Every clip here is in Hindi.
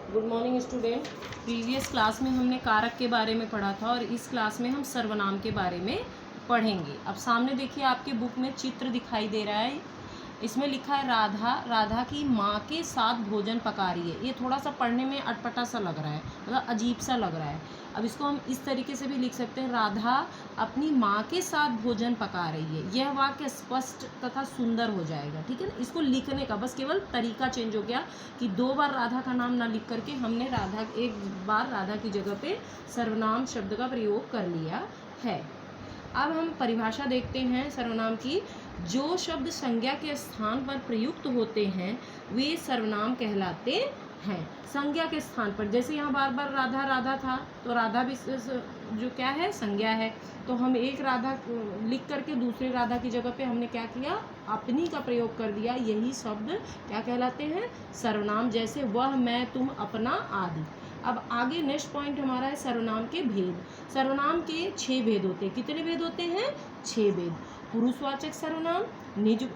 Good morning student. Previous class में हमने कारक के बारे में पढ़ा था और इस क्लास में हम सर्वनाम के बारे में पढ़ेंगे। अब सामने देखिए आपके बुक में चित्र दिखाई दे रहा है। इसमें लिखा है राधा राधा की माँ के साथ भोजन पका रही है। ये थोड़ा सा पढ़ने में अटपटा सा लग रहा है, मतलब अजीब सा लग रहा है। अब इसको हम इस तरीके से भी लिख सकते हैं, राधा अपनी माँ के साथ भोजन पका रही है। यह वाक्य स्पष्ट तथा सुंदर हो जाएगा। ठीक है ना, इसको लिखने का बस केवल तरीका चेंज हो गया कि 2 बार राधा का नाम ना लिख करके हमने एक बार राधा की जगह पे सर्वनाम शब्द का प्रयोग कर लिया है। अब हम परिभाषा देखते हैं सर्वनाम की। जो शब्द संज्ञा के स्थान पर प्रयुक्त होते हैं वे सर्वनाम कहलाते हैं। संज्ञा के स्थान पर, जैसे यहाँ बार बार राधा राधा था तो राधा भी जो क्या है, संज्ञा है। तो हम एक राधा लिख करके दूसरे राधा की जगह पे हमने क्या किया, अपनी का प्रयोग कर दिया। यही शब्द क्या कहलाते हैं, सर्वनाम। जैसे वह, मैं, तुम, अपना आदि। अब आगे नेक्स्ट पॉइंट हमारा है सर्वनाम के भेद। सर्वनाम के 6 भेद होते हैं। कितने भेद होते हैं? 6 भेद। पुरुषवाचक सर्वनाम,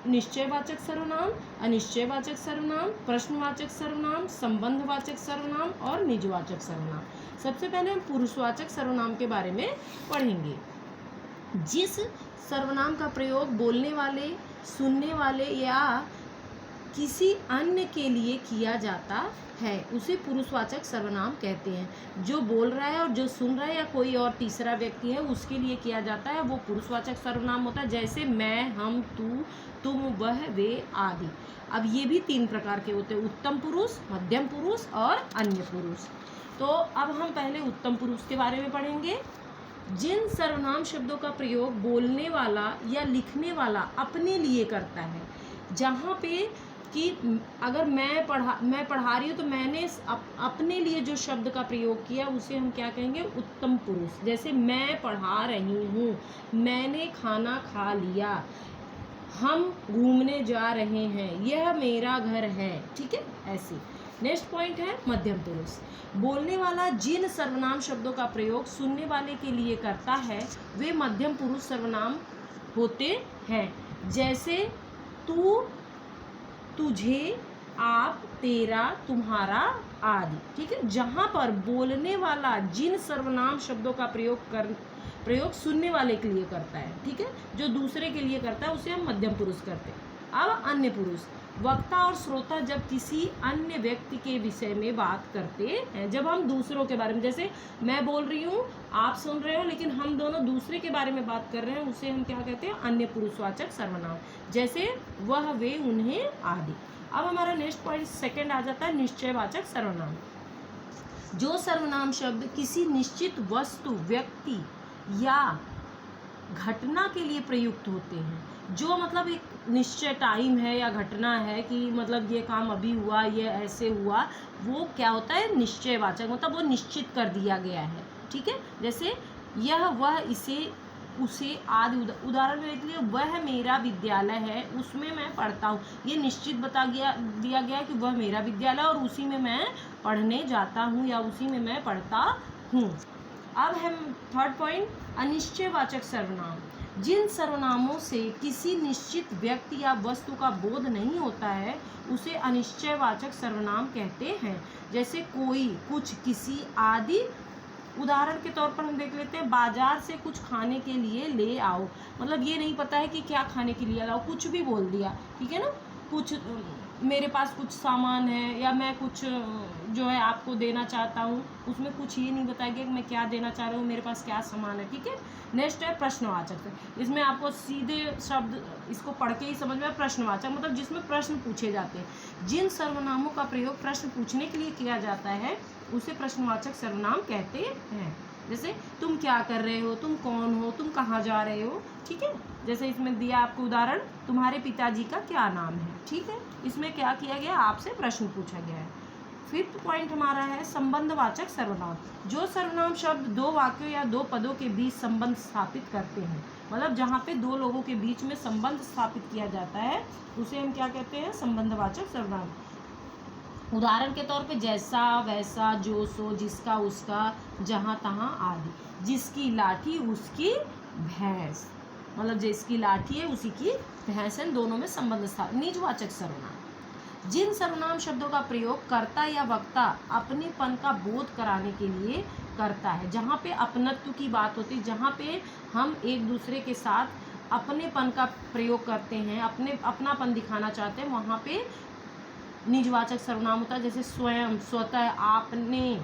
निश्चयवाचक सर्वनाम, अनिश्चयवाचक सर्वनाम, प्रश्नवाचक सर्वनाम, संबंधवाचक सर्वनाम और निजवाचक सर्वनाम। सबसे पहले हम पुरुषवाचक सर्वनाम के बारे में पढ़ेंगे। जिस सर्वनाम का प्रयोग बोलने वाले, सुनने वाले या किसी अन्य के लिए किया जाता है उसे पुरुषवाचक सर्वनाम कहते हैं। जो बोल रहा है और जो सुन रहा है या कोई और तीसरा व्यक्ति है उसके लिए किया जाता है वो पुरुषवाचक सर्वनाम होता है। जैसे मैं, हम, तू, तुम, वह, वे आदि। अब ये भी 3 प्रकार के होते हैं, उत्तम पुरुष, मध्यम पुरुष और अन्य पुरुष। तो अब हम पहले उत्तम पुरुष के बारे में पढ़ेंगे। जिन सर्वनाम शब्दों का प्रयोग बोलने वाला या लिखने वाला अपने लिए करता है, जहाँ पे कि अगर मैं पढ़ा रही हूँ तो मैंने अपने लिए जो शब्द का प्रयोग किया उसे हम क्या कहेंगे, उत्तम पुरुष। जैसे मैं पढ़ा रही हूँ, मैंने खाना खा लिया, हम घूमने जा रहे हैं, यह मेरा घर है। ठीक है, ऐसे। नेक्स्ट पॉइंट है मध्यम पुरुष। बोलने वाला जिन सर्वनाम शब्दों का प्रयोग सुनने वाले के लिए करता है वे मध्यम पुरुष सर्वनाम होते हैं। जैसे तू, तुझे, आप, तेरा, तुम्हारा आदि। ठीक है, जहाँ पर बोलने वाला जिन सर्वनाम शब्दों का प्रयोग सुनने वाले के लिए करता है, ठीक है, जो दूसरे के लिए करता है उसे हम मध्यम पुरुष करते हैं। अब अन्य पुरुष। वक्ता और श्रोता जब किसी अन्य व्यक्ति के विषय में बात करते हैं, जब हम दूसरों के बारे में, जैसे मैं बोल रही हूँ, आप सुन रहे हो, लेकिन हम दोनों दूसरे के बारे में बात कर रहे हैं, उसे हम क्या कहते हैं, अन्य पुरुषवाचक सर्वनाम। जैसे वह, वे, उन्हें आदि। अब हमारा नेक्स्ट पॉइंट सेकंड आ जाता है निश्चयवाचक सर्वनाम। जो सर्वनाम शब्द किसी निश्चित वस्तु, व्यक्ति या घटना के लिए प्रयुक्त होते हैं, जो मतलब एक निश्चय टाइम है या घटना है कि मतलब ये काम अभी हुआ, ये ऐसे हुआ, वो क्या होता है, निश्चयवाचक, मतलब वो निश्चित कर दिया गया है। ठीक है, जैसे यह, वह, इसे, उसे आदि। उदाहरण में देख लिए, वह मेरा विद्यालय है, उसमें मैं पढ़ता हूँ। ये निश्चित दिया गया कि वह मेरा विद्यालय और उसी में मैं पढ़ने जाता हूँ या उसी में मैं पढ़ता हूँ। अब हम थर्ड पॉइंट, अनिश्चयवाचक सर्वनाम। जिन सर्वनामों से किसी निश्चित व्यक्ति या वस्तु का बोध नहीं होता है उसे अनिश्चयवाचक सर्वनाम कहते हैं। जैसे कोई, कुछ, किसी आदि। उदाहरण के तौर पर हम देख लेते हैं, बाजार से कुछ खाने के लिए ले आओ। मतलब ये नहीं पता है कि क्या खाने के लिए लाओ, कुछ भी बोल दिया। ठीक है ना, कुछ, मेरे पास कुछ सामान है या मैं कुछ जो है आपको देना चाहता हूँ, उसमें कुछ ये नहीं बताया गया कि मैं क्या देना चाह रहा हूँ, मेरे पास क्या सामान है। ठीक है, नेक्स्ट है प्रश्नवाचक। इसमें आपको सीधे शब्द इसको पढ़ के ही समझ में, प्रश्नवाचक मतलब जिसमें प्रश्न पूछे जाते हैं। जिन सर्वनामों का प्रयोग प्रश्न पूछने के लिए किया जाता है उसे प्रश्नवाचक सर्वनाम कहते हैं। जैसे तुम क्या कर रहे हो, तुम कौन हो, तुम कहाँ जा रहे हो। ठीक है, जैसे इसमें दिया आपको उदाहरण, तुम्हारे पिताजी का क्या नाम है। ठीक है, इसमें क्या किया गया, आपसे प्रश्न पूछा गया है। फिफ्थ पॉइंट हमारा है संबंधवाचक सर्वनाम। जो सर्वनाम शब्द 2 वाक्यों या 2 पदों के बीच संबंध स्थापित करते हैं, मतलब जहाँ पे 2 लोगों के बीच में संबंध स्थापित किया जाता है उसे हम क्या कहते हैं, संबंधवाचक सर्वनाम। उदाहरण के तौर पे जैसा, वैसा, जो, सो, जिसका, उसका, जहाँ, तहाँ आदि। जिसकी लाठी उसकी भैंस, मतलब जिसकी लाठी है उसी की भैंस है, दोनों में संबंध स्थापित। निजवाचक सर्वनाम। जिन सर्वनाम शब्दों का प्रयोग कर्ता या वक्ता अपनेपन का बोध कराने के लिए करता है, जहाँ पे अपनत्व की बात होती है, जहाँ पे हम एक दूसरे के साथ अपनेपन का प्रयोग करते हैं, अपनापन दिखाना चाहते हैं, वहाँ पे निजवाचक सर्वनाम होता है, जैसे स्वयं, स्वतः, आपने,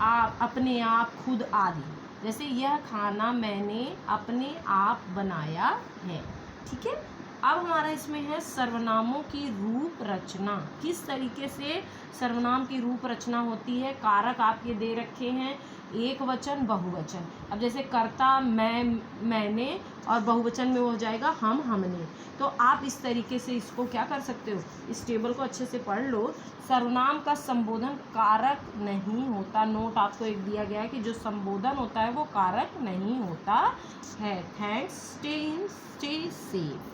आप, अपने आप, खुद आदि। जैसे यह खाना मैंने अपने आप बनाया है। ठीक है। अब हमारा इसमें है सर्वनामों की रूप रचना। किस तरीके से सर्वनाम की रूप रचना होती है। कारक आपके दे रखे हैं, एक वचन, बहुवचन। अब जैसे कर्ता मैं, मैंने, और बहुवचन में हो जाएगा हम, हमने। तो आप इस तरीके से इसको क्या कर सकते हो, इस टेबल को अच्छे से पढ़ लो। सर्वनाम का संबोधन कारक नहीं होता। नोट आपको एक दिया गया है कि जो संबोधन होता है वो कारक नहीं होता है। Thanks, stay safe.